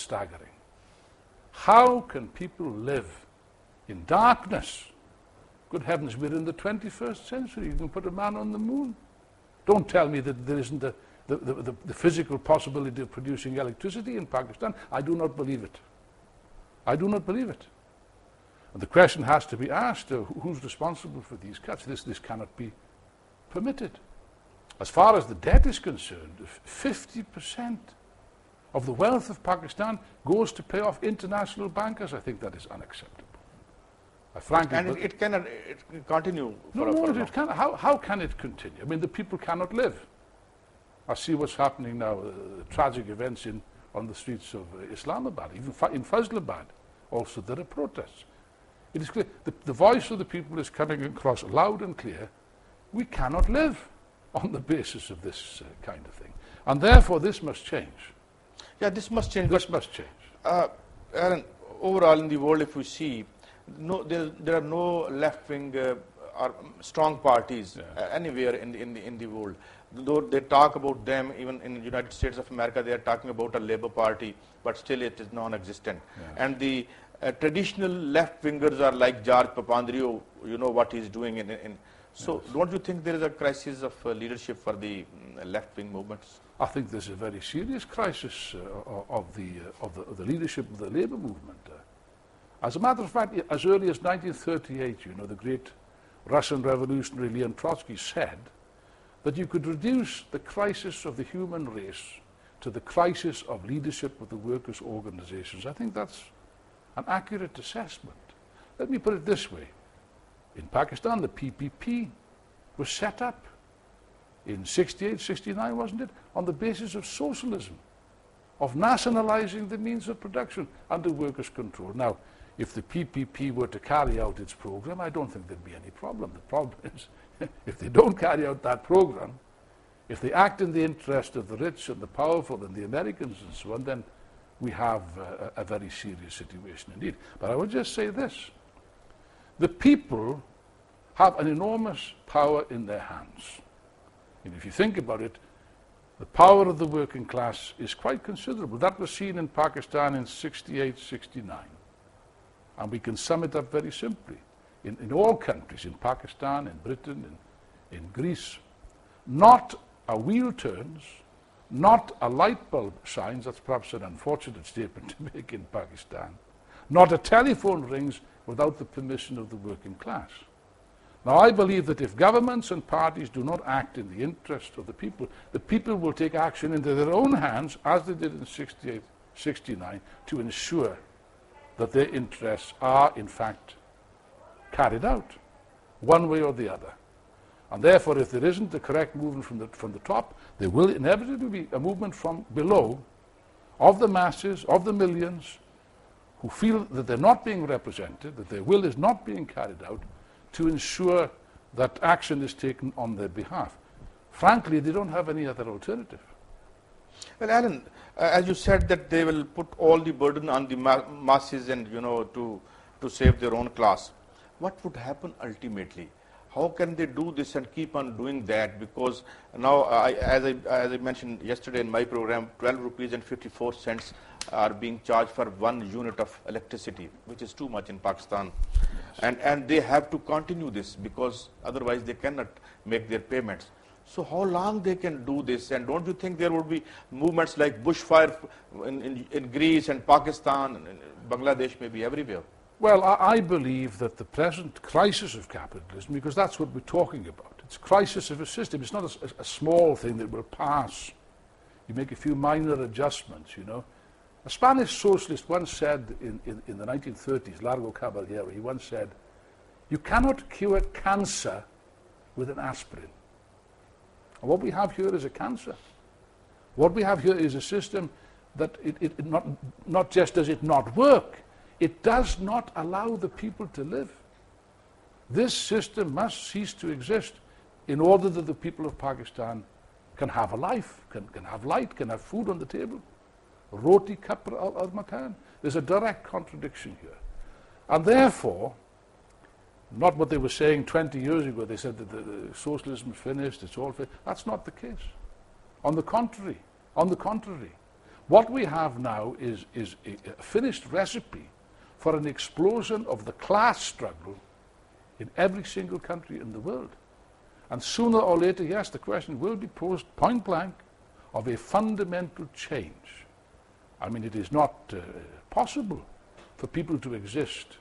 staggering. How can people live in darkness? Good heavens, we're in the 21st century. You can put a man on the moon. Don't tell me that there isn't the physical possibility of producing electricity in Pakistan. I do not believe it. I do not believe it. And the question has to be asked, who's responsible for these cuts? This cannot be permitted. As far as the debt is concerned, 50% of the wealth of Pakistan goes to pay off international bankers. I think that is unacceptable. And it cannot continue for it can. How can it continue? I mean, the people cannot live. I see what's happening now, tragic events on the streets of Islamabad, even in Faisalabad. Also, there are protests. It is clear. The voice of the people is coming across loud and clear. We cannot live on the basis of this kind of thing. And therefore, this must change. Yeah, this must change. This must change. Aaron, overall in the world, if we see, there are no left-wing or strong parties anywhere in the world. Though they talk about them, even in the United States of America, they are talking about a Labour Party, but still it is non-existent. Yeah. And the traditional left-wingers are like George Papandreou, you know what he's doing. So yes. Don't you think there is a crisis of leadership for the left-wing movements? I think there's a very serious crisis of the leadership of the Labour movement. As a matter of fact, as early as 1938, you know, the great Russian revolutionary Leon Trotsky said that you could reduce the crisis of the human race to the crisis of leadership of the workers' organizations. I think that's an accurate assessment. Let me put it this way. In Pakistan, the PPP was set up in 68, 69, wasn't it, on the basis of socialism, of nationalizing the means of production under workers' control. Now, if the PPP were to carry out its program, I don't think there'd be any problem. The problem is, if they don't carry out that program, if they act in the interest of the rich and the powerful and the Americans and so on, then we have a very serious situation indeed. But I would just say this. The people have an enormous power in their hands. And if you think about it, the power of the working class is quite considerable. That was seen in Pakistan in 68, 69. And we can sum it up very simply. In all countries, in Pakistan, in Britain, in Greece, not a wheel turns, not a light bulb shines, that's perhaps an unfortunate statement to make in Pakistan, not a telephone rings without the permission of the working class. Now, I believe that if governments and parties do not act in the interest of the people will take action into their own hands, as they did in 68, 69, to ensure that their interests are, in fact, carried out, one way or the other. And therefore, if there isn't the correct movement from the top, there will inevitably be a movement from below, of the masses, of the millions, who feel that they're not being represented, that their will is not being carried out, to ensure that action is taken on their behalf. Frankly, they don't have any other alternative. Well, Alan, as you said that they will put all the burden on the masses and, you know, to save their own class. What would happen ultimately? How can they do this and keep on doing that? Because now, as I mentioned yesterday in my program, 12 rupees and 54 cents are being charged for 1 unit of electricity, which is too much in Pakistan. And they have to continue this because otherwise they cannot make their payments. So how long they can do this? And don't you think there would be movements like bushfire in Greece and Pakistan and Bangladesh, maybe everywhere? Well, I believe that the present crisis of capitalism, because that's what we're talking about, it's a crisis of a system. It's not a small thing that will pass. You make a few minor adjustments, you know. A Spanish socialist once said in the 1930s, Largo Caballero, he once said, you cannot cure cancer with an aspirin. And what we have here is a cancer. What we have here is a system that not just does it not work, it does not allow the people to live. This system must cease to exist in order that the people of Pakistan can have a life, can have light, can have food on the table. Roti kapra al makan. There's a direct contradiction here. And therefore, not what they were saying 20 years ago, they said that the socialism is finished, it's all finished. That's not the case. On the contrary, What we have now is a finished recipe for an explosion of the class struggle in every single country in the world. And sooner or later, yes, the question will be posed point blank of a fundamental change. I mean, it is not possible for people to exist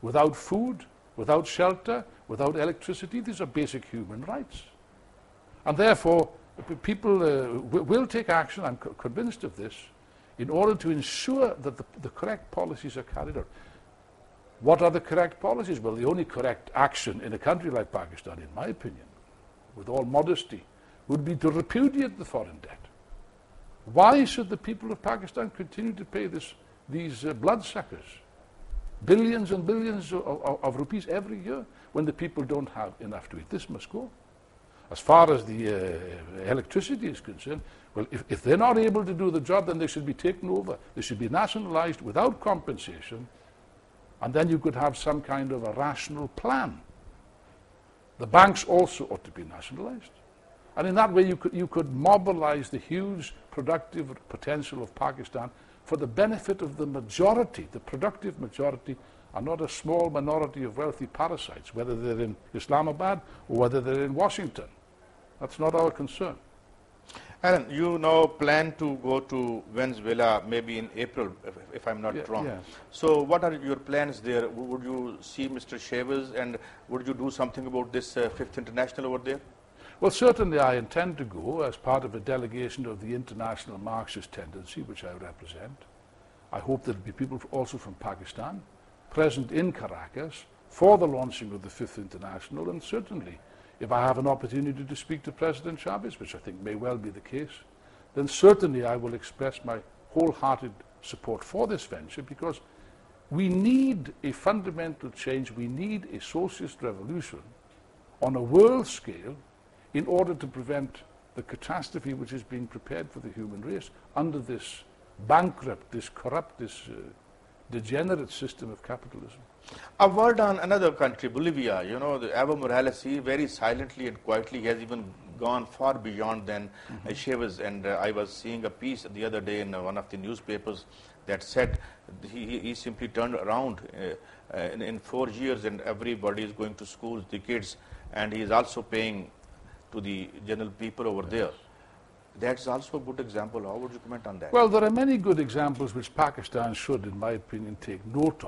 without food, without shelter, without electricity. These are basic human rights. And therefore, people will take action, I'm convinced of this, in order to ensure that the correct policies are carried out. What are the correct policies? Well, the only correct action in a country like Pakistan, in my opinion, with all modesty, would be to repudiate the foreign debt. Why should the people of Pakistan continue to pay these bloodsuckers billions and billions of rupees every year when the people don't have enough to eat? This must go. As far as the electricity is concerned, well, if they're not able to do the job, then they should be taken over. They should be nationalized without compensation, and then you could have some kind of a rational plan. The banks also ought to be nationalized. And in that way, you could mobilize the huge productive potential of Pakistan for the benefit of the majority, the productive majority, and not a small minority of wealthy parasites, whether they're in Islamabad or whether they're in Washington. That's not our concern. Alan, you now plan to go to Venezuela maybe in April, if I'm not wrong. Yes. So what are your plans there? Would you see Mr. Chavez, and would you do something about this Fifth International over there? Well, certainly I intend to go as part of a delegation of the international Marxist tendency, which I represent. I hope there'll be people also from Pakistan present in Caracas for the launching of the Fifth International, and certainly if I have an opportunity to speak to President Chavez, which I think may well be the case, then certainly I will express my wholehearted support for this venture, because we need a fundamental change. We need a socialist revolution on a world scale in order to prevent the catastrophe which is being prepared for the human race under this bankrupt, this corrupt, this degenerate system of capitalism. A word on another country, Bolivia. You know, the Evo Morales, he very silently and quietly has even gone far beyond than Chavez. And I was seeing a piece the other day in one of the newspapers that said he simply turned around in 4 years, and everybody is going to schools, the kids, and he is also paying to the general people over there. That's also a good example. How would you comment on that? Well, there are many good examples which Pakistan should, in my opinion, take note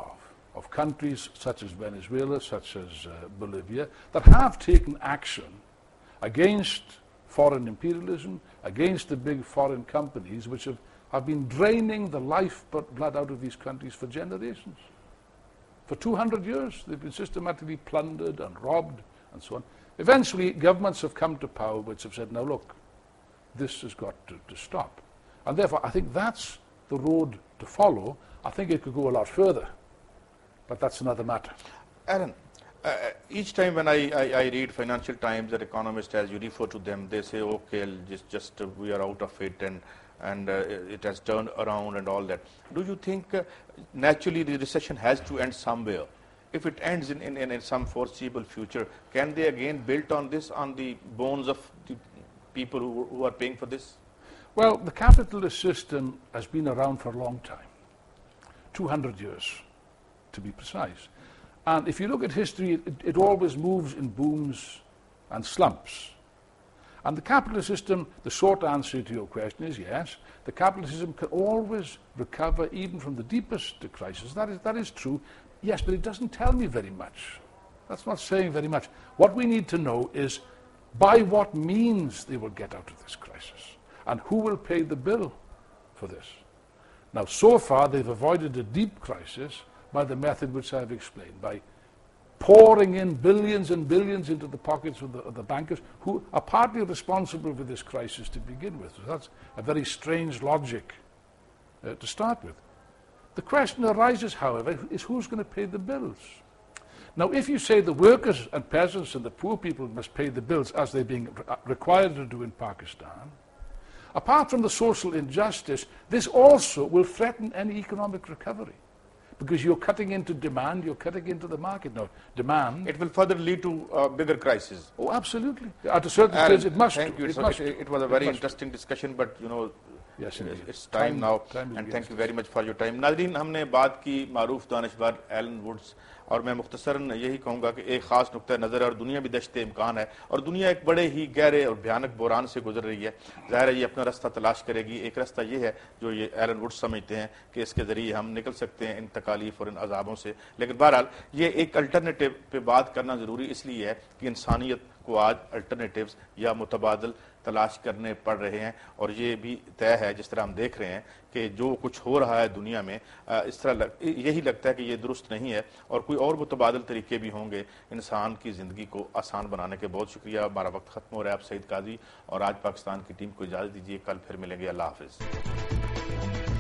of countries such as Venezuela, such as Bolivia, that have taken action against foreign imperialism, against the big foreign companies which have been draining the lifeblood out of these countries for generations. For 200 years, they've been systematically plundered and robbed and so on. Eventually, governments have come to power which have said, now look, this has got to stop. And therefore, I think that's the road to follow. I think it could go a lot further, but that's another matter. Aaron, each time when I read Financial Times or Economist, as you refer to them, they say, okay, just we are out of it, and it has turned around and all that. Do you think naturally the recession has to end somewhere? If it ends in some foreseeable future, can they again build on this, on the bones of the people who are paying for this? Well, the capitalist system has been around for a long time, 200 years to be precise. And if you look at history, it always moves in booms and slumps. And the capitalist system, the short answer to your question is yes, the capitalist system can always recover even from the deepest crisis. That is true. Yes, but it doesn't tell me very much. That's not saying very much. What we need to know is by what means they will get out of this crisis, and who will pay the bill for this. Now, so far, they've avoided a deep crisis by the method which I've explained, by pouring in billions and billions into the pockets of the bankers who are partly responsible for this crisis to begin with. So that's a very strange logic to start with. The question arises, however, is who's going to pay the bills? Now, if you say the workers and peasants and the poor people must pay the bills as they're being required to do in Pakistan, apart from the social injustice, this also will threaten any economic recovery. Because you're cutting into demand, you're cutting into the market. Now, demand... It will further lead to a bigger crisis. Oh, absolutely. At a certain stage, it must. Thank you. It was a very interesting discussion, but, you know, Yes, indeed. It's time now, time is and thank against you very much for your time. ناظرین ہم نے بات کی معروف دانشور Alan woods, اور میں مختصراً یہی کہوں گا کہ ایک خاص نقطہ نظر ہے، اور دنیا بھی دشت امکان ہے، اور دنیا ایک بڑے ہی گہرے اور بھیانک بحران سے گزر رہی ہے. ظاہر ہے یہ اپنا راستہ تلاش کرے گی. ایک راستہ یہ ہے جو یہ ایلن ووڈس سمجھتے ہیں کہ اس کے ذریعے ہم نکل سکتے ہیں ان تکالیف اور ان عذابوں سے. لیکن بہرحال یہ ایک الٹرنیٹیو پہ بات کرنا ضروری اس لیے ہے کہ انسانیت کو آج الٹرنیٹیوز یا متبادل تلاش کرنے پڑ رہے ہیں، اور یہ بھی طے ہے جس طرح ہم دیکھ رہے ہیں کہ جو کچھ ہو رہا ہے دنیا میں، اس طرح یہی لگتا ہے کہ یہ درست نہیں ہے، اور کوئی اور متبادل طریقے بھی ہوں گے انسان کی زندگی کو آسان بنانے کے. بہت شکریہ. ہمارا وقت ختم ہو رہا ہے. آپ سعید قاضی اور آج پاکستان کی ٹیم کو اجازت دیجیے. کل پھر ملیں گے. اللہ حافظ.